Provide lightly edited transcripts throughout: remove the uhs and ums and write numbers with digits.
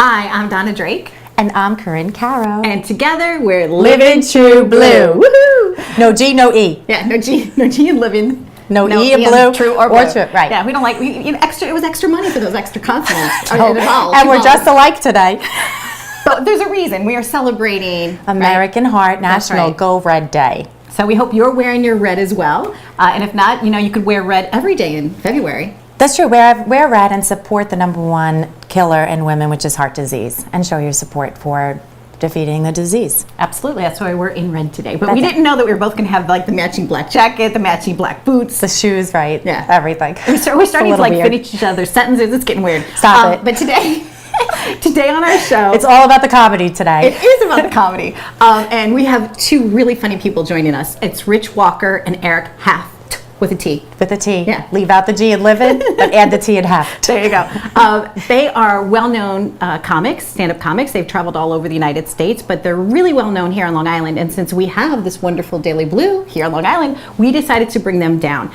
Hi, I'm Donna Drake. And I'm Karin, Caro. And together we're Livin TruBlu. Woohoo! No G, no E. Yeah, no G in Livin. No E in blue. True or blue. True, right. Yeah, we don't like, extra. It was extra money for those extra consonants. And we're just alike today. But there's a reason. We are celebrating American Heart National Go Red Day. So we hope you're wearing your red as well. And if not, you could wear red every day in February. That's true. Wear red and support the #1 killer in women, which is heart disease, and show your support for defeating the disease. Absolutely. That's why we're in red today. But we didn't know that we were both going to have like the matching black jacket, the matching black boots. The shoes, right? Yeah. Everything. We're starting to like finish each other's sentences. It's getting weird. Stop it. But today on our show, it's all about the comedy today. It is about the comedy. And we have two really funny people joining us. It's Rich Walker and Eric Haft. With a T. With a T. Yeah. Leave out the G and Livin, but add the T and Haft. There you go. They are well-known comics, stand-up comics. They've traveled all over the United States, but they're really well-known here on Long Island. And since we have this wonderful Daily Blue here on Long Island, we decided to bring them down.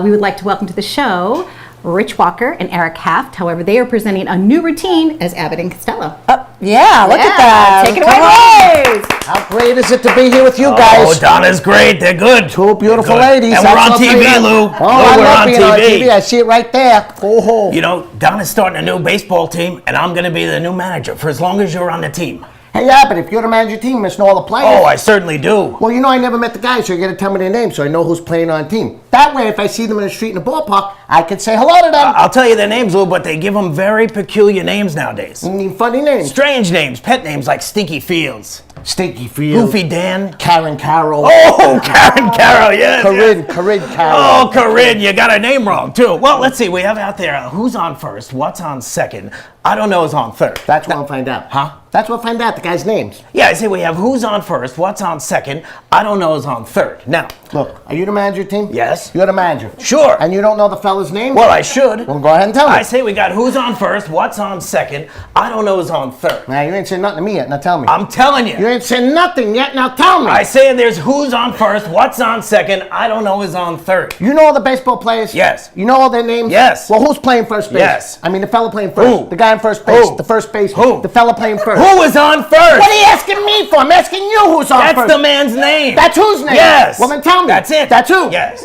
We would like to welcome to the show Rich Walker and Eric Haft. However, they are presenting a new routine as Abbott and Costello. Yeah, look at that. Take it away, boys. How great is it to be here with you guys? Oh, Donna's great. They're good. Two beautiful ladies. And we're on TV, Lou. Oh, we're on TV. I see it right there. Oh. You know, Donna's starting a new baseball team, and I'm going to be the new manager for as long as you're on the team. Hey, yeah, but if you're the manager team, you must know all the players. Oh, I certainly do. Well, I never met the guys, so you got to tell me their names so I know who's playing on the team. That way, if I see them in the street in the ballpark, I can say hello to them. I'll tell you their names, Lou, but they give them very peculiar names nowadays. You mean funny names? Strange names, pet names like Stinky Fields. Stinky Fields. Goofy Dan. Karin, Caro. Oh, Karin, Caro, yes. Karin, Caro. Oh, Karin, you got her name wrong, too. Well, let's see. We have out there who's on first, what's on second. I don't know who's on third. That's what I'll find out. Huh? That's what I'll find out, the guys' names. Yeah, I say we have who's on first, what's on second. I don't know who's on third. Now. Look, are you the manager team? Yes. You're the manager. Sure. And you don't know the fella's name? Well, I should. Well, go ahead and tell me. I say we got who's on first, what's on second. I don't know who's on third. Now, you ain't saying nothing to me yet. Now tell me. I'm telling you. You ain't saying nothing yet. Now tell me. I say there's who's on first, what's on second. I don't know who's on third. You know all the baseball players? Yes. You know all their names? Yes. Well, who's playing first base? Yes. I mean, the fella playing first. Who? The guy in first base. Who? The first baseman. Who? The fella playing first. Who is on first? What are you asking me for? I'm asking you who's on first. That's the man's name. That's whose name? Yes. Well, then tell me. That's it. That's who? Yes.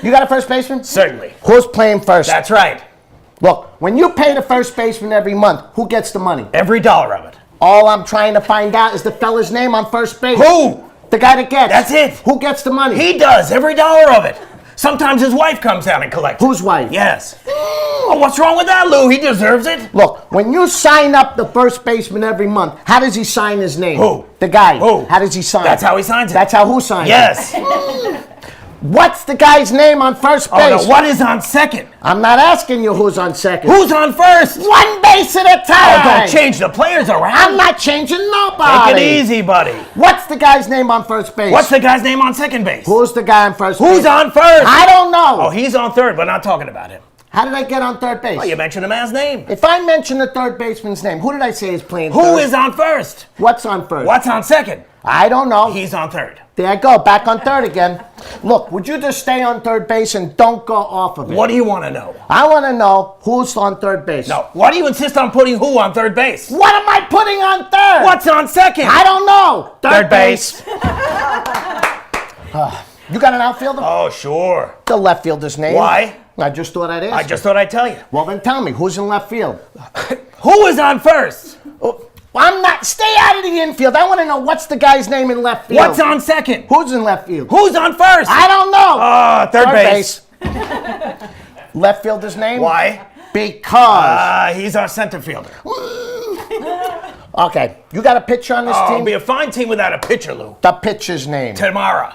You got a first baseman? Certainly. Who's playing first? That's right. Look, when you pay the first baseman every month, who gets the money? Every dollar of it. All I'm trying to find out is the fella's name on first base. Who? The guy that gets. That's it. Who gets the money? He does. Every dollar of it. Sometimes his wife comes down and collects. Whose wife? Yes. Oh, what's wrong with that, Lou? He deserves it. Look, when you sign up the first baseman every month, how does he sign his name? Who? The guy. Who? How does he sign? That's how he signs it. That's how who signs Yes. it? What's the guy's name on first base? Oh, no, what is on second? I'm not asking you who's on second. Who's on first? One base at a time. Oh, don't change the players around. I'm not changing nobody. Take it easy, buddy. What's the guy's name on first base? What's the guy's name on second base? Who's the guy on first base? Who's on first? I don't know. Oh, he's on third, but not talking about him. How did I get on third base? Oh, you mentioned a man's name. If I mention the third baseman's name, who did I say is playing third? Who is on first? What's on first? What's on second? I don't know. He's on third. There I go, back on third again. Look, would you just stay on third base and don't go off of it? What do you want to know? I want to know who's on third base. No. Why do you insist on putting who on third base? What am I putting on third? What's on second? I don't know. Third base. You got an outfielder? Oh, sure. The left fielder's name. Why? I just thought I'd ask. I just thought I'd tell you. Well, then tell me, who's in left field? Who is on first? I'm not. Stay out of the infield. I want to know what's the guy's name in left field. What's on second? Who's in left field? Who's on first? I don't know. Third base. Left fielder's name? Why? Because. He's our center fielder. Okay, you got a pitcher on this Oh, team? it'll be a fine team without a pitcher, Lou. The pitcher's name. Tomorrow.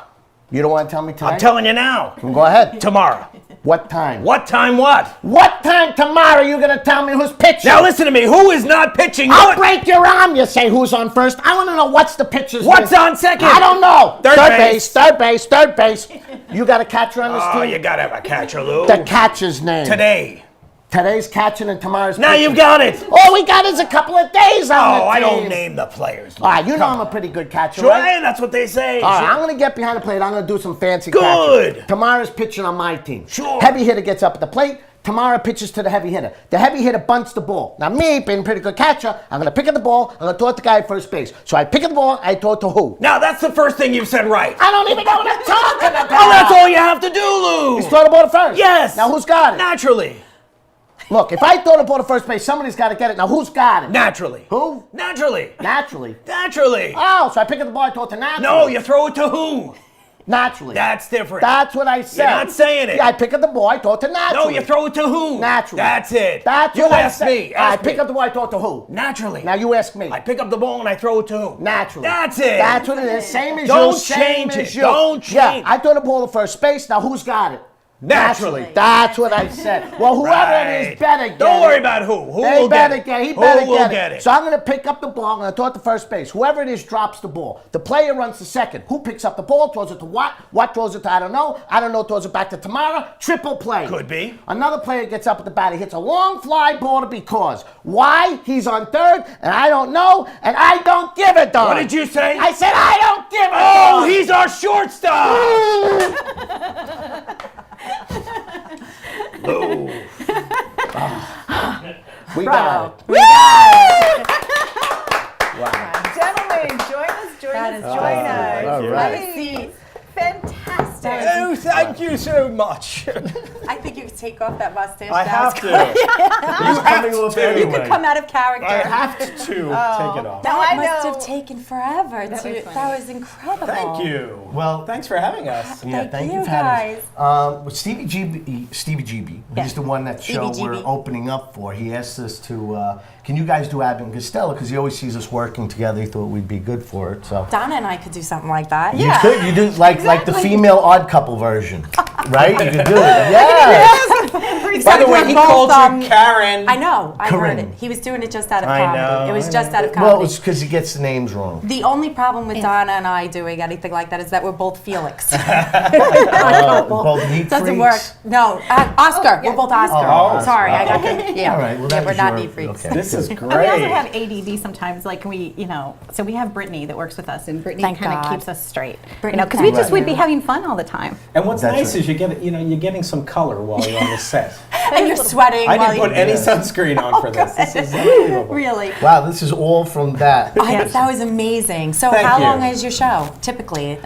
You don't want to tell me tonight? I'm telling you now. Go ahead. Tomorrow. What time? What time what? What time tomorrow you going to tell me who's pitching? Now listen to me. Who is not pitching? I'll break your arm, you say who's on first. I want to know what's the pitcher's What's name. on second? I don't know. Third base. Third base. Third base. You got a catcher on this Oh, team? you got to have a catcher, Lou. The catcher's name. Today. Today's catching and tomorrow's Now pitching. you've got it. All we got is a couple of days on the team. Oh, I don't name the players. All right, you know I'm a pretty good catcher, Sure, right? that's what they say. All right, Sure. I'm going to get behind the plate. I'm going to do some fancy Good. catching. Tomorrow's pitching on my team. Sure. Heavy hitter gets up at the plate. Tamara pitches to the heavy hitter. The heavy hitter bunts the ball. Now me, being a pretty good catcher, I'm going to pick up the ball, I'm going to throw it to the guy at first base. So I pick up the ball, I throw it to who? Now that's the first thing you've said right. I don't even know what I'm talking about. Oh, that's all you have to do, Lou. He's throw the ball to first. Yes. Now who's got it? Naturally. Look, if I throw the ball to first base, somebody's got to get it. Now who's got it? Naturally. Who? Naturally. Naturally. Naturally. Oh, so I pick up the ball, I throw it to naturally. No, you throw it to who? Naturally. That's different. That's what I said. You're not saying it. Yeah, I pick up the ball, I throw it to naturally. No, you throw it to who? Naturally. That's it. That's you what I ask said. me. I Ask pick me. up the ball, I throw it to who? Naturally. Now you ask me. I pick up the ball and I throw it to who? Naturally. That's it. That's what it is. Same as Don't you. Same change as it. you. Don't Yeah, change. I throw the ball to first base. Now who's got it? Naturally. That's what I said. Well, whoever it is better get it. Don't worry about who. Who They will better get it? get it. He Who better will get get it. it? So I'm going to pick up the ball. I'm going to throw it to first base. Whoever it is drops the ball. The player runs to second. Who picks up the ball? Throws it to what? What throws it to? I don't know. I don't know. Throws it back to Tamara. Triple play. Could be. Another player gets up at the bat. He hits a long fly ball to because. Why? He's on third, and I don't know, and I don't give a darn. What did you say? I said I don't give a Oh, darn. he's our shortstop. Lou. We got it. Gentlemen, join us. All right. Hey, fantastic. Oh, thank you so much. I think you could take off that mustache. I now. have to. He's coming up You anyway. could come out of character. I have to take it off. Now That I must know. have taken forever. That was incredible. Thank you. Well, Thanks for having us. Yeah, thank you, you for having us. With Stevie GB, he's the one that show Stevie we're GB. opening up for. He asked us to, can you guys do Abbott and Costello? Because he always sees us working together. He thought we'd be good for it. So Donna and I could do something like that. you could, you do like the female Odd Couple version, right? You could do it. Yeah. By the way, he Both, called you Karin. I know. I heard Karin. it. He was doing it just out of I comedy. know, It was I just know. out of Well, comedy. it's because he gets the names wrong. The only problem with Donna and I doing anything like that is that we're both Felix. Both neat Doesn't freaks. work. No, Oscar. We're both Oscar. Oh, Sorry, I got yeah. All right, well, yeah, that we're was not your- neat freaks. okay. This is And we also great. have ADD sometimes, like so we have Brittany that works with us, and Brittany Thank kind of God. keeps us straight. Brittany, Because we thank just would you. be having fun all the time. And what's That's nice right. is you're getting some color while you're on the set. And you're sweating I while didn't put any sunscreen on for this. This is unbelievable. Really? Wow, this is all from that. That was amazing. So Thank how you. long is your show, typically?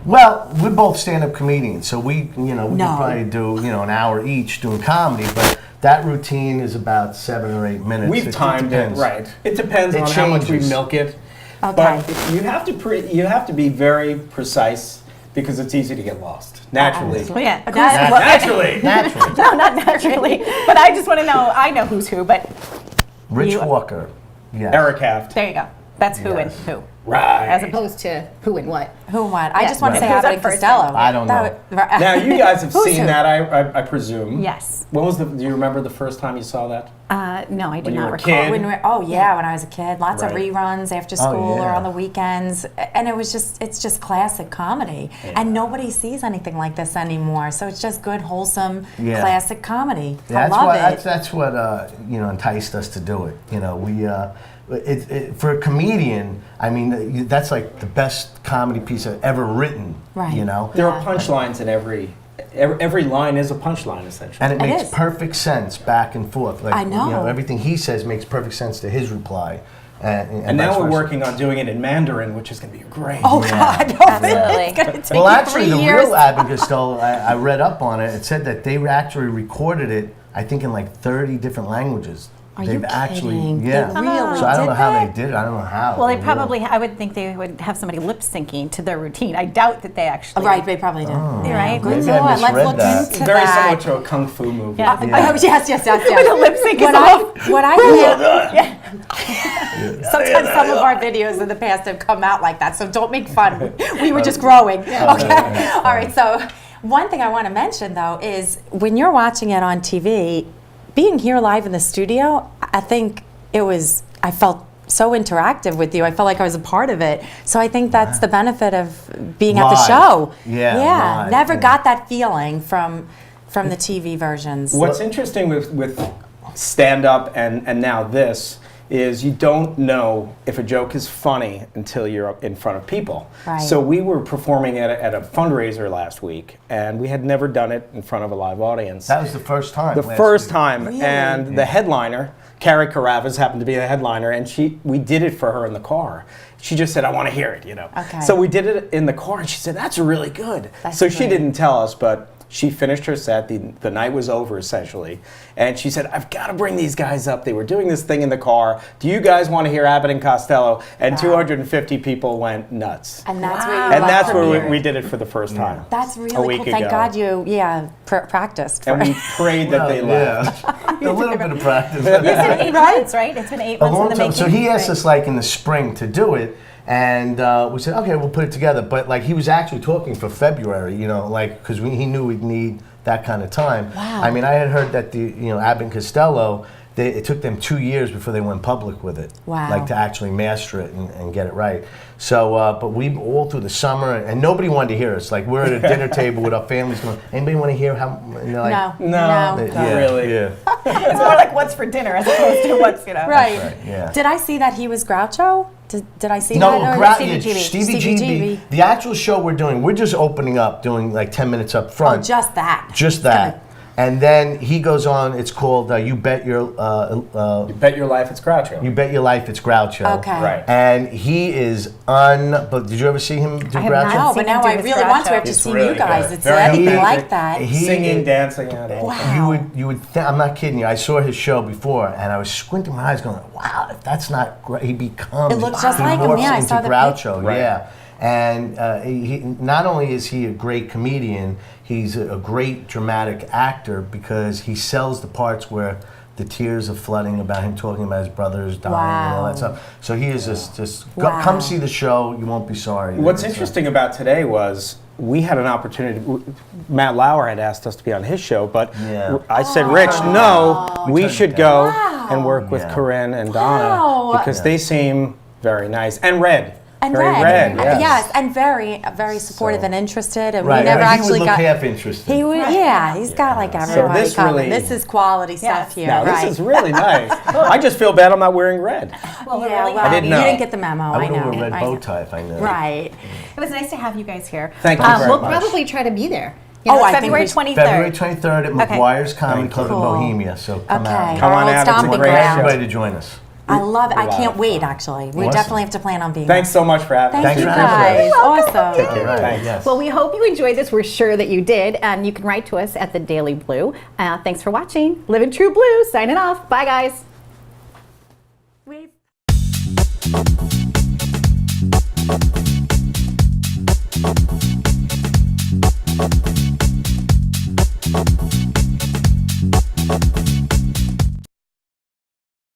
Well, we're both stand-up comedians, so we could No. probably do, an hour each doing comedy, but that routine is about 7 or 8 minutes. We've timed it, depends. right. It depends It on how much we changes. milk it. Okay. But you have to be very precise because it's easy to get lost. Naturally. Well, yeah. Naturally. Naturally. No, not naturally. But I just want to know. I know who's who, but Rich You- Walker. Yeah. Eric Haft. there you go. That's who Yes. and who, Right. as opposed to who and what. Who and what? I Yeah. just want to Right. say Who's Abbott up and first Costello. I don't know. Now you guys have Who's seen who? that, I presume. Yes. When was do you remember the first time you saw that? No, I do When you not were a recall. kid? When when I was a kid, lots of Right. reruns after school or yeah. on the weekends, and it's just classic comedy, and nobody sees anything like this anymore. So it's just good, wholesome, Yeah. classic comedy. Yeah, I love it. That's what enticed us to do it. For a comedian, I mean, that's like the best comedy piece I've ever written. Right. There are punchlines in every line is a punchline essentially. And it makes is. perfect sense back and forth. Like, I know. everything he says makes perfect sense to his reply. And now vice we're versa. working on doing it in Mandarin, which is going to be great. Oh Yeah. God, Absolutely. it's gonna take Well, you actually, 3 the years. real Abbott and Costello, I read up on it. It said that they actually recorded it, I think, in like 30 different languages. Are you kidding? They Yeah. really So I don't did know how that? they did it. I don't know how. Well, they really. probably. I would think they would have somebody lip syncing to their routine. I doubt that they actually. Right, they probably did. Right. Good Maybe I Lord, let's misread look that. into Very that. similar to a kung fu movie. Yeah. Oh, yes. When the lip sync is What off. I sometimes some of our videos in the past have come out like that, so don't make fun. We were just growing. Okay. All right. So one thing I want to mention though is when you're watching it on TV, being here live in the studio, I think I felt so interactive with you. I felt like I was a part of it. So I think that's the benefit of being at the Live. show. Yeah, Yeah. live, Never yeah. got that feeling from the TV versions. What's interesting with stand up and now this is you don't know if a joke is funny until you're up in front of people. Right. So we were performing at a fundraiser last week, and we had never done it in front of a live audience. That was the first time. The last first week. time, and the headliner, Karin happened to be the headliner, and we did it for her in the car. She just said, "I want to hear it," Okay. So we did it in the car, and she said, "That's really good." That's so she great. didn't tell us, but she finished her set. The night was over essentially, and she said, "I've got to bring these guys up. They were doing this thing in the car. Do you guys want to hear Abbott and Costello?" And 250 people went nuts. And that's where And you that's where premiered. we did it for the first time. That's a really week cool. Thank ago. God you, practiced. And we prayed that they left. A little bit of practice. It's been 8 months, right? It's been 8 A months in long the time. making. So he asked Right. us like in the spring to do it, and we said, okay, we'll put it together. But like he was actually talking for February, like because he knew we'd need that kind of time. Wow. I mean, I had heard that Abbott and Costello, it took them 2 years before they went public with it. Wow. Like to actually master it and get it right. So, but we all through the summer, and nobody wanted to hear us. Like we're at a dinner table with our families going, anybody want to hear how? And they're like, No. Not yeah, really. Yeah. It's more like what's for dinner as opposed to what's, Right. right, yeah. Did I see that he was Groucho? Did I see No, that? Stevie Stevie GB. The actual show we're just opening up, doing like 10 minutes up front. Oh, just that. Just that. And then he goes on. It's called "You Bet Your Bet your life it's Groucho. You Bet Your Life It's Groucho." Okay. Right. And he is But did you ever see him do I have Groucho? not. No, seen but now him do I his really want to. I have to It's see really you guys. good. It's Very anything authentic. like that. Singing, dancing, and all. Wow. You would. I'm not kidding you. I saw his show before, and I was squinting my eyes, going, "Wow, if that's not great." He becomes. It looks just he like him, morphs yeah, I into saw the Groucho, Right. yeah. And he not only is he a great comedian, he's a great dramatic actor because he sells the parts where the tears are flooding about him talking about his brothers dying and all Wow. that stuff. So he is just Wow. come see the show. You won't be sorry. What's It's, interesting about today was we had an opportunity. Matt Lauer had asked us to be on his show, but Yeah. I said, "Rich, no, we turned should it go Wow. and work with Yeah. Karin and Donna Wow. because they seem very nice and Red, And very Red, red, yes. and very supportive So- and interested. And right. we never right. actually he would got. look half interested. He would, he's got like everybody this coming. really- This is quality Yes. stuff here, Now right? this is really nice. I just feel bad I'm not wearing red. Well, we're Yeah, really well, I didn't you know. didn't get the memo. I I would know. have a red I bow know. tie if I knew. Right. It was nice to have you guys here. Thank you very We'll much. probably try to be there. Oh, I think February we- 23rd. February 23rd at McGuire's Comedy Club in Cool. Bohemia. So come Okay. out. Come on Our old out, it's a stomping great I want ground. everybody to join us. I love it. I A lot can't of wait, fun. actually. We Awesome. definitely have to plan on being Thanks so much for having there. us. Thank you Thanks for having guys. us. Awesome. All right. Thanks. Yes. Well, we hope you enjoyed this. We're sure that you did. And you can write to us at the Daily Blue. Thanks for watching. Livin TruBlu, signing off. Bye, guys. We've